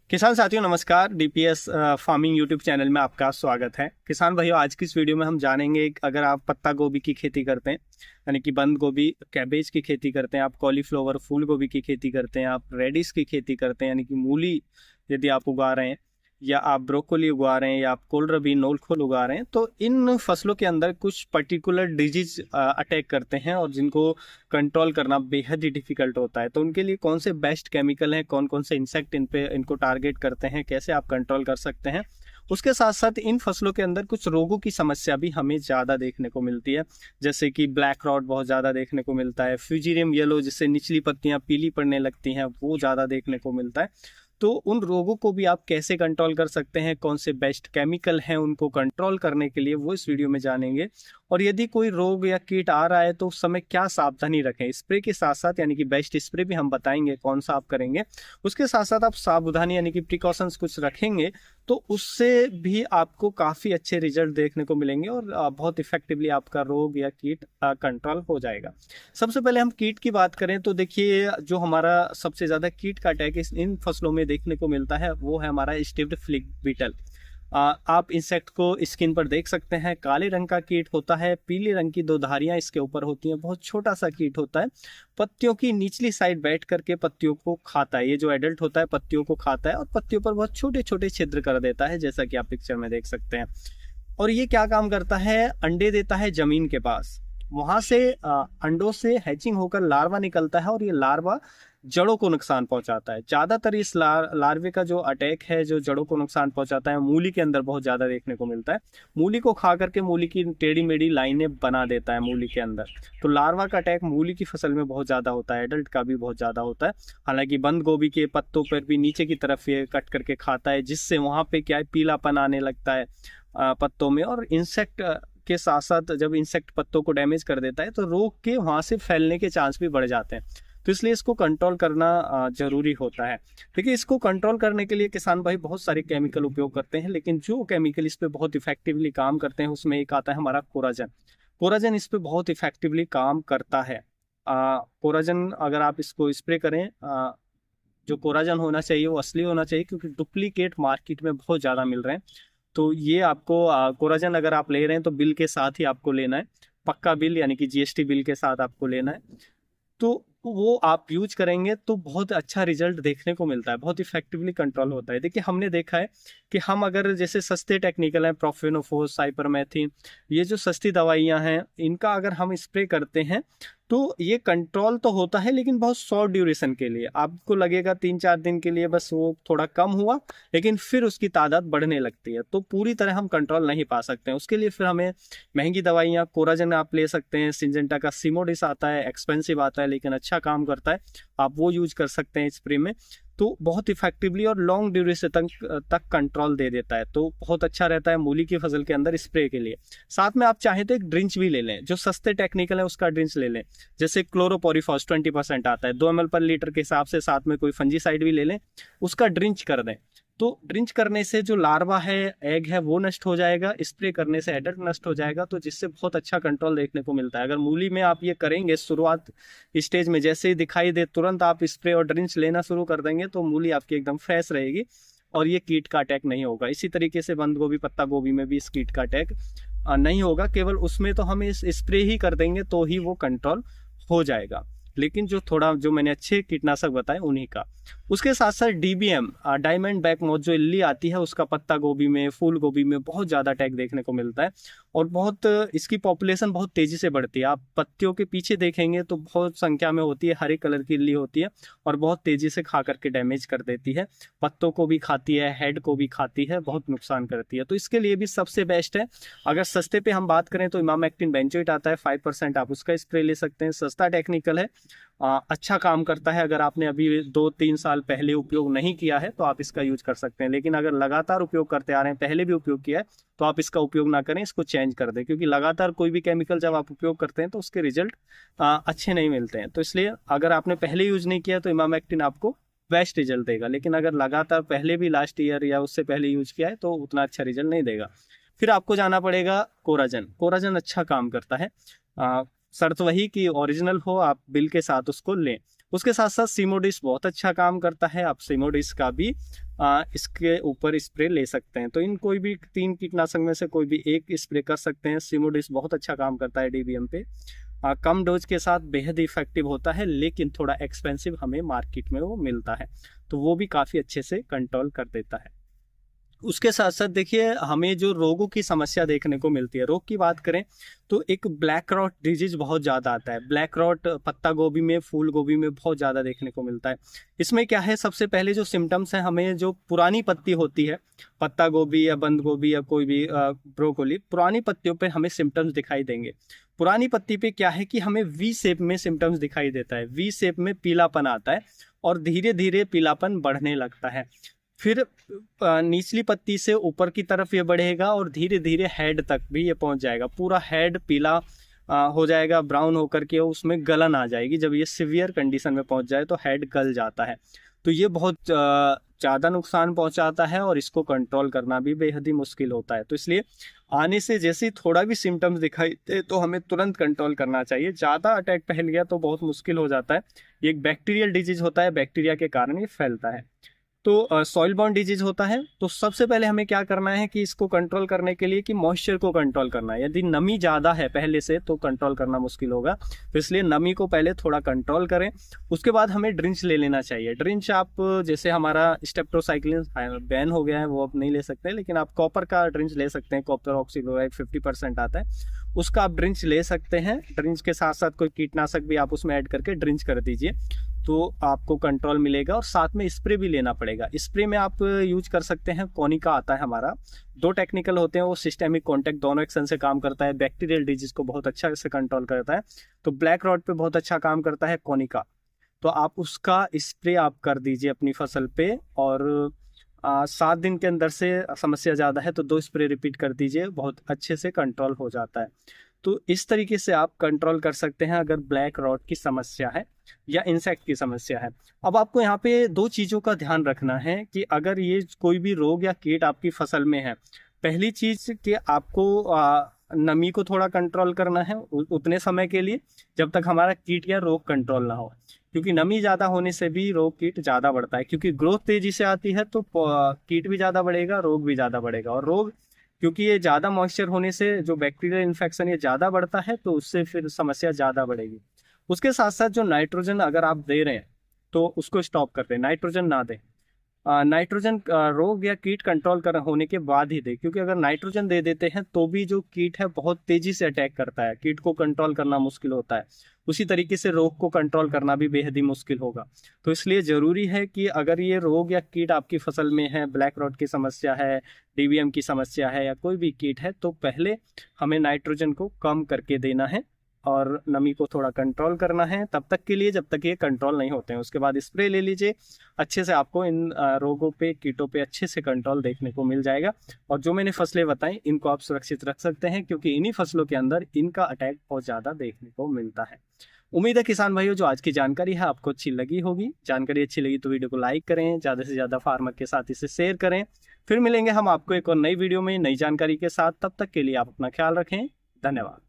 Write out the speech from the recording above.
किसान साथियों नमस्कार। डीपीएस फार्मिंग यूट्यूब चैनल में आपका स्वागत है। किसान भाइयों, आज की इस वीडियो में हम जानेंगे कि अगर आप पत्ता गोभी की खेती करते हैं यानी कि बंद गोभी, कैबेज की खेती करते हैं, आप कॉलीफ्लावर फूल गोभी की खेती करते हैं, आप रेडिश की खेती करते हैं यानी कि मूली यदि आप उगा रहे हैं, या आप ब्रोकोली उगा रहे हैं, या आप कोलरबी नोलखोल उगा रहे हैं, तो इन फसलों के अंदर कुछ पर्टिकुलर डिजीज अटैक करते हैं और जिनको कंट्रोल करना बेहद ही डिफिकल्ट होता है। तो उनके लिए कौन से बेस्ट केमिकल हैं, कौन कौन से इंसेक्ट इनको टारगेट करते हैं, कैसे आप कंट्रोल कर सकते हैं। उसके साथ साथ इन फसलों के अंदर कुछ रोगों की समस्या भी हमें ज़्यादा देखने को मिलती है, जैसे कि ब्लैक रॉट बहुत ज़्यादा देखने को मिलता है, फ्यूजीरियम येलो जिससे निचली पत्तियां पीली पड़ने लगती हैं, वो ज़्यादा देखने को मिलता है। तो उन रोगों को भी आप कैसे कंट्रोल कर सकते हैं, कौन से बेस्ट केमिकल हैं उनको कंट्रोल करने के लिए, वो इस वीडियो में जानेंगे। और यदि कोई रोग या कीट आ रहा है तो उस समय क्या सावधानी रखें, स्प्रे के साथ साथ यानी कि बेस्ट स्प्रे भी हम बताएंगे कौन सा आप करेंगे, उसके साथ साथ आप सावधानी यानी कि प्रिकॉशंस कुछ रखेंगे तो उससे भी आपको काफ़ी अच्छे रिजल्ट देखने को मिलेंगे और बहुत इफेक्टिवली आपका रोग या कीट कंट्रोल हो जाएगा। सबसे पहले हम कीट की बात करें तो देखिए, जो हमारा सबसे ज़्यादा कीट का अटैक इन फसलों में देखने को मिलता है वो है हमारा स्टिफ्ड फ्लिक बीटल। आप इंसेक्ट को स्किन पर देख सकते हैं, काले रंग का कीट होता है, पीले रंग की दो धारियां इसके ऊपर होती हैं, बहुत छोटा सा कीट होता है, पत्तियों की निचली साइड बैठ करके पत्तियों को खाता है। ये जो एडल्ट होता है पत्तियों को खाता है और पत्तियों पर बहुत छोटे छोटे छिद्र कर देता है, जैसा कि आप पिक्चर में देख सकते हैं। और ये क्या काम करता है, अंडे देता है जमीन के पास, वहां से अंडों से हैचिंग होकर लार्वा निकलता है और ये लार्वा जड़ों को नुकसान पहुंचाता है। ज्यादातर इस लार्वे का जो अटैक है, जो जड़ों को नुकसान पहुंचाता है, मूली के अंदर बहुत ज्यादा देखने को मिलता है। मूली को खा करके मूली की टेढ़ी मेढ़ी लाइनें बना देता है मूली के अंदर। तो लार्वा का अटैक मूली की फसल में बहुत ज्यादा होता है, एडल्ट का भी बहुत ज्यादा होता है। हालांकि बंद गोभी के पत्तों पर भी नीचे की तरफ ये कट करके खाता है, जिससे वहां पे क्या है, पीलापन आने लगता है पत्तों में। और इंसेक्ट के साथ साथ जब इंसेक्ट पत्तों को डैमेज कर देता है तो रोग के वहां से फैलने के चांस भी बढ़ जाते हैं। तो इसलिए इसको कंट्रोल करना जरूरी होता है। देखिए, इसको कंट्रोल करने के लिए किसान भाई बहुत सारे केमिकल उपयोग करते हैं, लेकिन जो केमिकल इस पे बहुत इफेक्टिवली काम करते हैं उसमें एक आता है हमारा कोराजन। कोराजन इस पे बहुत इफेक्टिवली काम करता है। कोराजन अगर आप इसको स्प्रे करें, जो कोराजन होना चाहिए वो असली होना चाहिए, क्योंकि डुप्लीकेट मार्केट में बहुत ज़्यादा मिल रहे हैं। तो ये आपको कोराजन अगर आप ले रहे हैं तो बिल के साथ ही आपको लेना है, पक्का बिल यानी कि जीएसटी बिल के साथ आपको लेना है। तो वो आप यूज करेंगे तो बहुत अच्छा रिजल्ट देखने को मिलता है, बहुत इफेक्टिवली कंट्रोल होता है। देखिए, हमने देखा है कि हम अगर जैसे सस्ते टेक्निकल हैं, प्रोफेनोफोस, साइपरमेथ्रिन, ये जो सस्ती दवाइयां हैं, इनका अगर हम स्प्रे करते हैं तो ये कंट्रोल तो होता है, लेकिन बहुत शॉर्ट ड्यूरेशन के लिए। आपको लगेगा 3-4 दिन के लिए बस वो थोड़ा कम हुआ, लेकिन फिर उसकी तादाद बढ़ने लगती है, तो पूरी तरह हम कंट्रोल नहीं पा सकते हैं। उसके लिए फिर हमें महंगी दवाइयाँ, कोराजन आप ले सकते हैं, सिंजेंटा का सिमोडिस आता है, एक्सपेंसिव आता है लेकिन अच्छा काम करता है, आप वो यूज कर सकते हैं स्प्रे में। तो बहुत इफेक्टिवली और लॉन्ग ड्यूरेशन तक कंट्रोल दे देता है, तो बहुत अच्छा रहता है मूली की फसल के अंदर स्प्रे के लिए। साथ में आप चाहें तो एक ड्रिंच भी ले लें, जो सस्ते टेक्निकल है उसका ड्रिंच ले लें, जैसे क्लोरोपोरिफॉस 20% आता है 2 ml पर लीटर के हिसाब से, साथ में कोई फंजीसाइड भी ले लें, उसका ड्रिंच कर दें। तो ड्रिंच करने से जो लार्वा है, एग है, वो नष्ट हो जाएगा, स्प्रे करने से एडल्ट नष्ट हो जाएगा, तो जिससे बहुत अच्छा कंट्रोल देखने को मिलता है। अगर मूली में आप ये करेंगे शुरुआत स्टेज में, जैसे ही दिखाई दे तुरंत आप स्प्रे और ड्रिंच लेना शुरू कर देंगे तो मूली आपकी एकदम फ्रेश रहेगी और ये कीट का अटैक नहीं होगा। इसी तरीके से बंद गोभी, पत्ता गोभी में भी इस कीट का अटैक नहीं होगा, केवल उसमें तो हम इस स्प्रे ही कर देंगे तो ही वो कंट्रोल हो जाएगा। लेकिन जो मैंने अच्छे कीटनाशक बताए उन्हीं का। उसके साथ साथ डीबीएम, डायमंड बैक मोथ, जो इल्ली आती है, उसका पत्ता गोभी में, फूल गोभी में बहुत ज़्यादा अटैक देखने को मिलता है और बहुत इसकी पॉपुलेशन बहुत तेज़ी से बढ़ती है। आप पत्तियों के पीछे देखेंगे तो बहुत संख्या में होती है, हरे कलर की इल्ली होती है और बहुत तेज़ी से खा करके डैमेज कर देती है, पत्तों को भी खाती है, हेड को भी खाती है, बहुत नुकसान करती है। तो इसके लिए भी सबसे बेस्ट है, अगर सस्ते पे हम बात करें तो इमामेक्टिन बेंजोएट आता है 5%, आप उसका स्प्रे ले सकते हैं, सस्ता टेक्निकल है, अच्छा काम करता है। अगर आपने अभी 2-3 साल पहले उपयोग नहीं किया है तो आप इसका यूज कर सकते हैं, लेकिन अगर लगातार उपयोग करते आ रहे हैं, पहले भी उपयोग किया है, तो आप इसका उपयोग ना करें, इसको चेंज कर दें, क्योंकि लगातार कोई भी केमिकल जब आप उपयोग करते हैं तो उसके रिजल्ट अच्छे नहीं मिलते हैं। तो इसलिए अगर आपने पहले यूज नहीं किया तो इमामेक्टिन आपको बेस्ट रिजल्ट देगा, लेकिन अगर लगातार पहले भी लास्ट ईयर या उससे पहले यूज किया है तो उतना अच्छा रिजल्ट नहीं देगा। फिर आपको जाना पड़ेगा कोराजन। कोराजन अच्छा काम करता है। शर्त वही कि ओरिजिनल हो, आप बिल के साथ उसको लें। उसके साथ साथ सिमोडिस बहुत अच्छा काम करता है, आप सिमोडिस का भी इसके ऊपर स्प्रे ले सकते हैं। तो इन कोई भी 3 कीटनाशक में से कोई भी एक स्प्रे कर सकते हैं। सिमोडिस बहुत अच्छा काम करता है डीबीएम पे, कम डोज के साथ बेहद इफेक्टिव होता है, लेकिन थोड़ा एक्सपेंसिव हमें मार्केट में वो मिलता है, तो वो भी काफ़ी अच्छे से कंट्रोल कर देता है। उसके साथ साथ देखिए हमें जो रोगों की समस्या देखने को मिलती है, रोग की बात करें तो एक ब्लैक रॉट डिजीज बहुत ज़्यादा आता है। ब्लैक रॉट पत्ता गोभी में, फूल गोभी में बहुत ज़्यादा देखने को मिलता है। इसमें क्या है, सबसे पहले जो सिम्टम्स हैं, हमें जो पुरानी पत्ती होती है, पत्ता गोभी या बंद गोभी या कोई भी ब्रोकोली, पुरानी पत्तियों पे हमें सिम्टम्स दिखाई देंगे। पुरानी पत्ती पे क्या है कि हमें वी शेप में सिम्टम्स दिखाई देता है, वी शेप में पीलापन आता है और धीरे धीरे पीलापन बढ़ने लगता है। फिर निचली पत्ती से ऊपर की तरफ ये बढ़ेगा और धीरे धीरे हेड तक भी ये पहुंच जाएगा। पूरा हेड पीला हो जाएगा, ब्राउन होकर के उसमें गलन आ जाएगी। जब ये सीवियर कंडीशन में पहुंच जाए तो हेड गल जाता है। तो ये बहुत ज़्यादा नुकसान पहुंचाता है और इसको कंट्रोल करना भी बेहद ही मुश्किल होता है। तो इसलिए आने से जैसे ही थोड़ा भी सिम्टम्स दिखाई दे तो हमें तुरंत कंट्रोल करना चाहिए। ज़्यादा अटैक फैल गया तो बहुत मुश्किल हो जाता है। ये एक बैक्टीरियल डिजीज होता है, बैक्टीरिया के कारण ये फैलता है। तो सॉइल बॉर्न डिजीज होता है। तो सबसे पहले हमें क्या करना है कि इसको कंट्रोल करने के लिए कि मॉइस्चर को कंट्रोल करना है। यदि नमी ज़्यादा है पहले से तो कंट्रोल करना मुश्किल होगा, तो इसलिए नमी को पहले थोड़ा कंट्रोल करें। उसके बाद हमें ड्रिंच ले लेना चाहिए। ड्रिंच आप जैसे हमारा स्टेप्टोसाइक्लिन बैन हो गया है वो आप नहीं ले सकते, लेकिन आप कॉपर का ड्रिंच ले सकते हैं। कॉपर ऑक्सीक्लोराइड 50% आता है, उसका आप ड्रिंच ले सकते हैं। ड्रिंच के साथ साथ कोई कीटनाशक भी आप उसमें ऐड करके ड्रिंच कर दीजिए तो आपको कंट्रोल मिलेगा। और साथ में स्प्रे भी लेना पड़ेगा। स्प्रे में आप यूज कर सकते हैं, कोनिका आता है हमारा। 2 टेक्निकल होते हैं, वो सिस्टेमिक कॉन्टैक्ट दोनों एक्शन से काम करता है। बैक्टीरियल डिजीज को बहुत अच्छा से कंट्रोल करता है। तो ब्लैक रॉट पे बहुत अच्छा काम करता है कोनिका, तो आप उसका स्प्रे आप कर दीजिए अपनी फसल पे। और 7 दिन के अंदर से समस्या ज़्यादा है तो 2 स्प्रे रिपीट कर दीजिए, बहुत अच्छे से कंट्रोल हो जाता है। तो इस तरीके से आप कंट्रोल कर सकते हैं अगर ब्लैक रॉट की समस्या है या इंसेक्ट की समस्या है। अब आपको यहाँ पे 2 चीज़ों का ध्यान रखना है कि अगर ये कोई भी रोग या कीट आपकी फसल में है, पहली चीज़ कि आपको नमी को थोड़ा कंट्रोल करना है उतने समय के लिए जब तक हमारा कीट या रोग कंट्रोल ना हो, क्योंकि नमी ज़्यादा होने से भी रोग कीट ज़्यादा बढ़ता है। क्योंकि ग्रोथ तेज़ी से आती है तो कीट भी ज़्यादा बढ़ेगा, रोग भी ज़्यादा बढ़ेगा। और रोग क्योंकि ये ज़्यादा मॉइस्चर होने से जो बैक्टीरियल इन्फेक्शन ये ज़्यादा बढ़ता है, तो उससे फिर समस्या ज़्यादा बढ़ेगी। उसके साथ साथ जो नाइट्रोजन अगर आप दे रहे हैं तो उसको स्टॉप कर दें, नाइट्रोजन ना दें। नाइट्रोजन रोग या कीट कंट्रोल कर होने के बाद ही दे, क्योंकि अगर नाइट्रोजन दे देते हैं तो भी जो कीट है बहुत तेजी से अटैक करता है, कीट को कंट्रोल करना मुश्किल होता है। उसी तरीके से रोग को कंट्रोल करना भी बेहद ही मुश्किल होगा। तो इसलिए ज़रूरी है कि अगर ये रोग या कीट आपकी फसल में है, ब्लैक रॉट की समस्या है, डीबीएम की समस्या है या कोई भी कीट है, तो पहले हमें नाइट्रोजन को कम करके देना है और नमी को थोड़ा कंट्रोल करना है तब तक के लिए जब तक ये कंट्रोल नहीं होते हैं। उसके बाद स्प्रे ले लीजिए, अच्छे से आपको इन रोगों पे, कीटों पे अच्छे से कंट्रोल देखने को मिल जाएगा। और जो मैंने फसलें बताई इनको आप सुरक्षित रख सकते हैं, क्योंकि इन्हीं फसलों के अंदर इनका अटैक बहुत ज़्यादा देखने को मिलता है। उम्मीद है किसान भाइयों जो आज की जानकारी है आपको अच्छी लगी होगी। जानकारी अच्छी लगी तो वीडियो को लाइक करें, ज़्यादा से ज़्यादा फार्मर के साथ इसे शेयर करें। फिर मिलेंगे हम आपको एक और नई वीडियो में नई जानकारी के साथ। तब तक के लिए आप अपना ख्याल रखें। धन्यवाद।